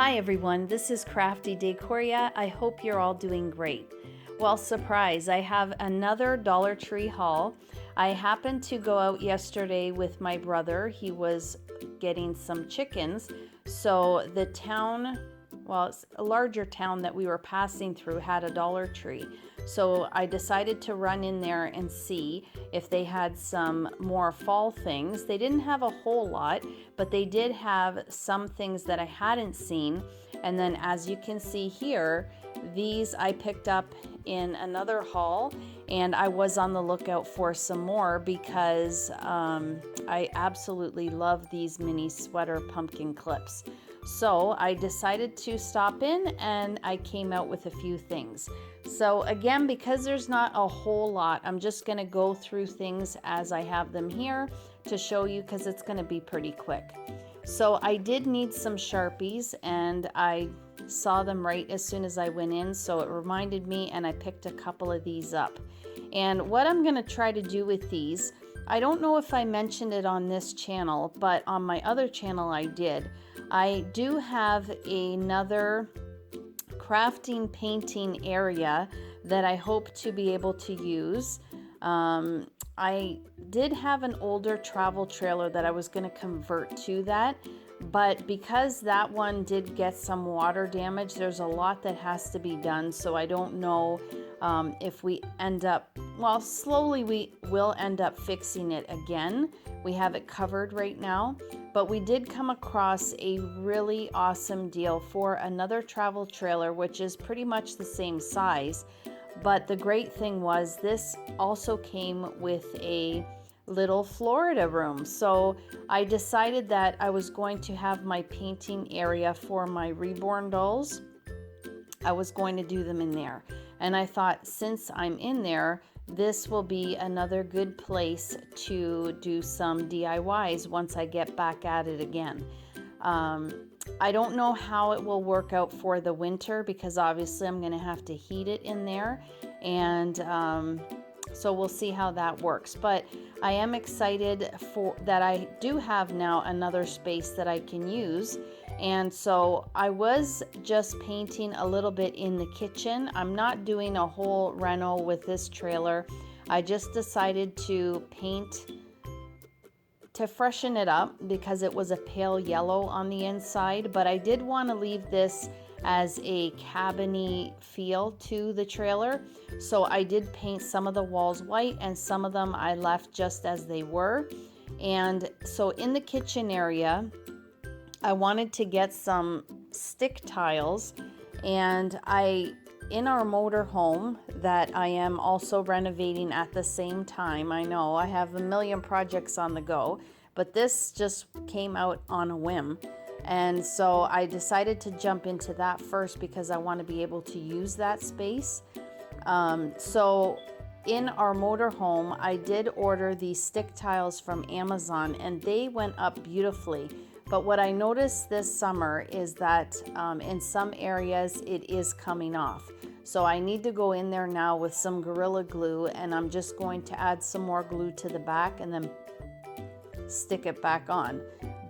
Hi everyone, this is Crafty Decoria. I hope you're all doing great. Well, surprise, I have another Dollar Tree haul. I happened to go out yesterday with my brother. He was getting some chickens. So the town, well, it's a larger town that we were passing through had a Dollar Tree. So I decided to run in there and see if they had some more fall things. They didn't have a whole lot, but they did have some things that I hadn't seen. And then as you can see here, these I picked up in another haul, and I was on the lookout for some more because I absolutely love these mini sweater pumpkin clips. So I decided to stop in and I came out with a few things. So again, because there's not a whole lot, I'm just going to go through things as I have them here to show you because it's going to be pretty quick. So I did need some Sharpies and I saw them right as soon as I went in, so it reminded me and I picked a couple of these up. And what I'm going to try to do with these, I don't know if I mentioned it on this channel, but on my other channel I did. I do have another crafting painting area that I hope to be able to use. I did have an older travel trailer that I was going to convert to that, but because that one did get some water damage, there's a lot that has to be done, so I don't know if we end up, well, slowly we will end up fixing it again. We have it covered right now, but we did come across a really awesome deal for another travel trailer, which is pretty much the same size. But the great thing was this also came with a little Florida room. So I decided that I was going to have my painting area for my reborn dolls. I was going to do them in there. And I thought, since I'm in there, this will be another good place to do some DIYs once I get back at it again. I don't know how it will work out for the winter because obviously I'm going to have to heat it in there, and so we'll see how that works. But I am excited for that I do have now another space that I can use. And so I was just painting a little bit in the kitchen. I'm not doing a whole reno with this trailer. I just decided to paint to freshen it up because it was a pale yellow on the inside, but I did want to leave this as a cabiny feel to the trailer. So I did paint some of the walls white and some of them I left just as they were. And so in the kitchen area, I wanted to get some stick tiles, and in our motorhome that I am also renovating at the same time. I know I have a million projects on the go, but this just came out on a whim. And so I decided to jump into that first because I want to be able to use that space. So in our motorhome, I did order these stick tiles from Amazon and they went up beautifully. But what I noticed this summer is that in some areas it is coming off. So I need to go in there now with some Gorilla Glue, and I'm just going to add some more glue to the back and then stick it back on.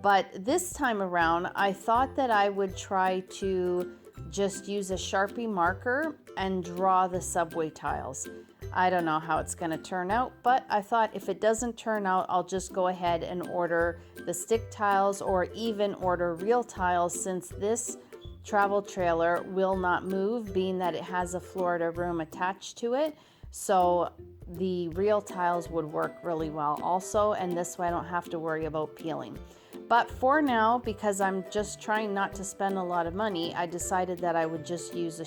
But this time around, I thought that I would try to just use a Sharpie marker and draw the subway tiles. I don't know how it's going to turn out, but I thought if it doesn't turn out, I'll just go ahead and order the stick tiles or even order real tiles, since this travel trailer will not move, being that it has a Florida room attached to it. So the real tiles would work really well also, and this way I don't have to worry about peeling. But for now, because I'm just trying not to spend a lot of money, I decided that I would just use a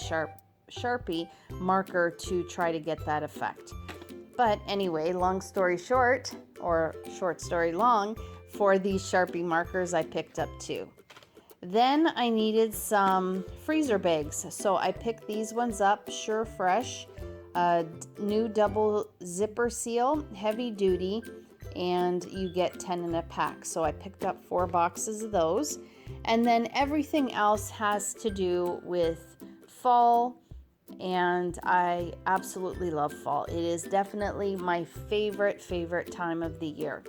Sharpie marker to try to get that effect. But anyway, long story short, or short story long, for these Sharpie markers I picked up two. Then I needed some freezer bags, so I picked these ones up, Sure Fresh, new double zipper seal, heavy duty, and you get 10 in a pack. So I picked up 4 boxes of those. And then everything else has to do with fall, and I absolutely love fall. It is definitely my favorite time of the year.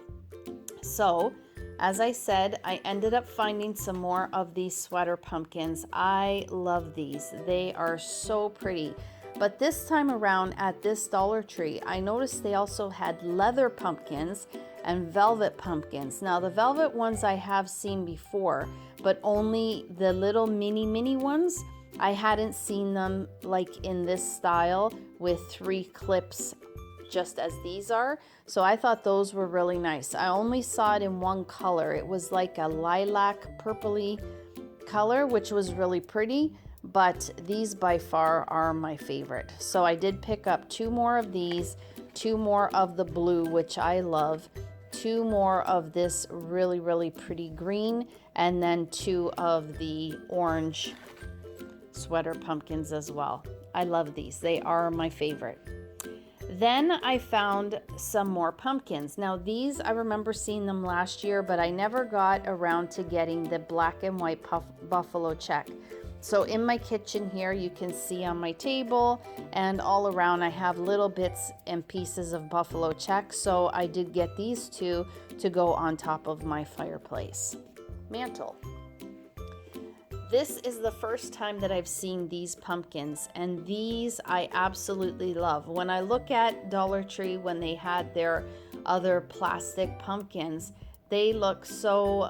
So As I said, I ended up finding some more of these sweater pumpkins. I love these. They are so pretty. But this time around at this Dollar Tree, I noticed they also had leather pumpkins and velvet pumpkins. Now the velvet ones I have seen before, but only the little mini ones. I hadn't seen them like in this style with 3 clips just as these are. So I thought those were really nice. I only saw it in one color. It was like a lilac purpley color, which was really pretty, but these by far are my favorite. So I did pick up 2 more of these, 2 more of the blue, which I love, 2 more of this really pretty green, and then 2 of the orange sweater pumpkins as well. I love these. They are my favorite. Then I found some more pumpkins. Now these, I remember seeing them last year, but I never got around to getting the black and white buffalo check. So in my kitchen here, you can see on my table and all around, I have little bits and pieces of buffalo check. So I did get these 2 to go on top of my fireplace mantle. This is the first time that I've seen these pumpkins, and these I absolutely love. When I look at Dollar Tree, when they had their other plastic pumpkins, they look so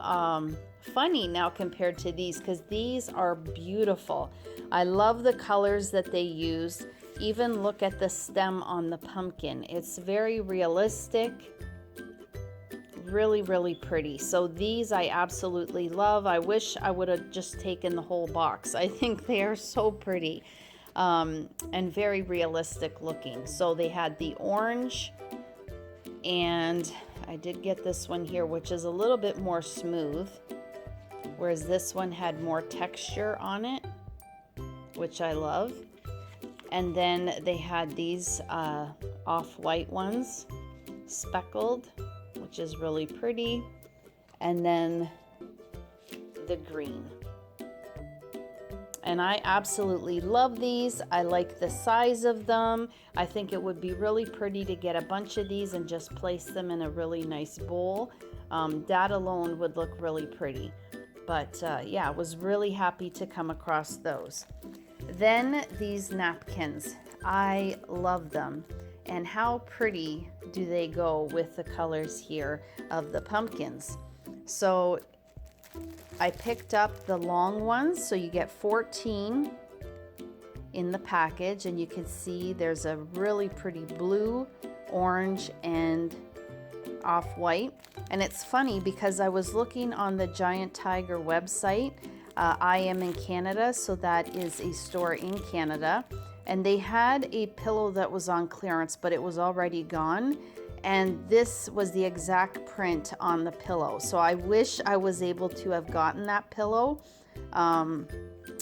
funny now compared to these, because these are beautiful. I love the colors that they used. Even look at the stem on the pumpkin. It's very realistic. Really pretty. So these I absolutely love. I wish I would have just taken the whole box. I think they are so pretty and very realistic looking. So they had the orange, and I did get this one here, which is a little bit more smooth, whereas this one had more texture on it, which I love. And then they had these off-white ones, speckled, which is really pretty, and then the green. And I absolutely love these. I like the size of them. I think it would be really pretty to get a bunch of these and just place them in a really nice bowl. That alone would look really pretty. But yeah, I was really happy to come across those. Then these napkins, I love them. And how pretty do they go with the colors here of the pumpkins. So I picked up the long ones, so you get 14 in the package, and you can see there's a really pretty blue, orange, and off-white. And it's funny because I was looking on the Giant Tiger website. I am in Canada, so that is a store in Canada. And they had a pillow that was on clearance, but it was already gone. And this was the exact print on the pillow. So I wish I was able to have gotten that pillow.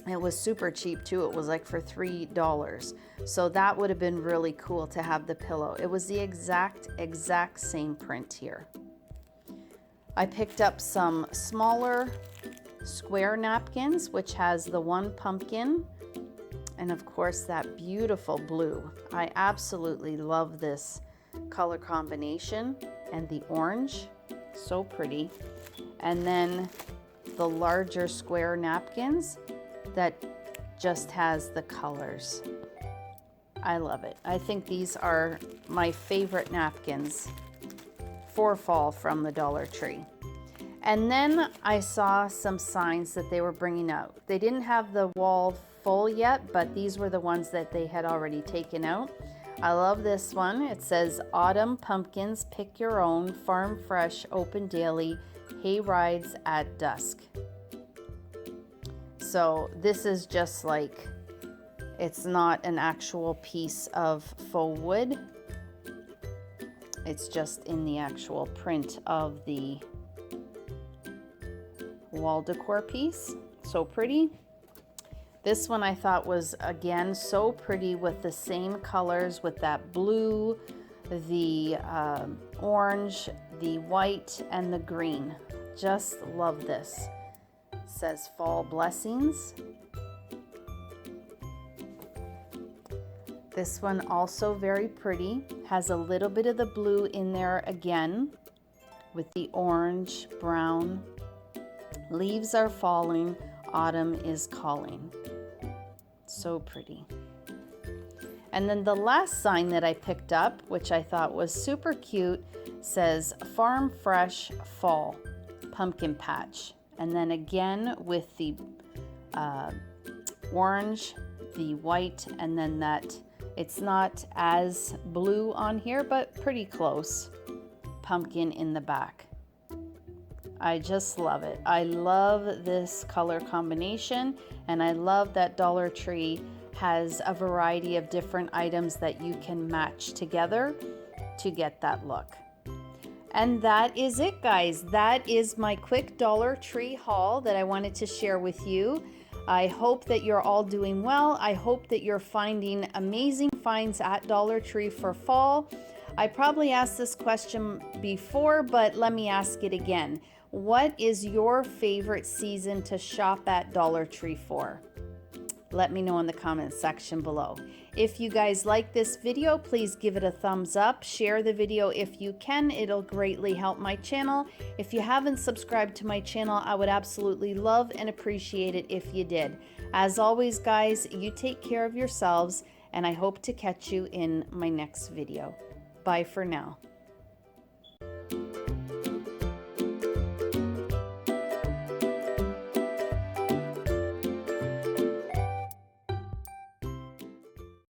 It was super cheap too. It was like for $3. So that would have been really cool to have the pillow. It was the exact same print here. I picked up some smaller square napkins, which has the 1 pumpkin. And of course that beautiful blue. I absolutely love this color combination, and the orange, so pretty. And then the larger square napkins that just has the colors. I love it. I think these are my favorite napkins for fall from the Dollar Tree. And then I saw some signs that they were bringing out. They didn't have the wall full yet, but these were the ones that they had already taken out. I love this one. It says Autumn Pumpkins, Pick Your Own, Farm Fresh, Open Daily, Hay Rides at Dusk. So this is just like, it's not an actual piece of faux wood. It's just in the actual print of the wall decor piece. So pretty. This one I thought was, again, so pretty with the same colors, with that blue, the orange, the white, and the green. Just love this. It says Fall Blessings. This one also very pretty. Has a little bit of the blue in there again. with the orange, brown. Leaves are falling, autumn is calling. So pretty. And then the last sign that I picked up, which I thought was super cute, says Farm Fresh Fall Pumpkin Patch. And then again with the orange, the white, and then that it's not as blue on here, but pretty close. Pumpkin in the back. I just love it. I love this color combination, and I love that Dollar Tree has a variety of different items that you can match together to get that look. And that is it, guys. That is my quick Dollar Tree haul that I wanted to share with you. I hope that you're all doing well. I hope that you're finding amazing finds at Dollar Tree for fall. I probably asked this question before, but let me ask it again. What is your favorite season to shop at Dollar Tree for? Let me know in the comments section below. If you guys like this video, please give it a thumbs up. Share the video if you can. It'll greatly help my channel. If you haven't subscribed to my channel, I would absolutely love and appreciate it if you did. As always, guys, you take care of yourselves, and I hope to catch you in my next video. Bye for now.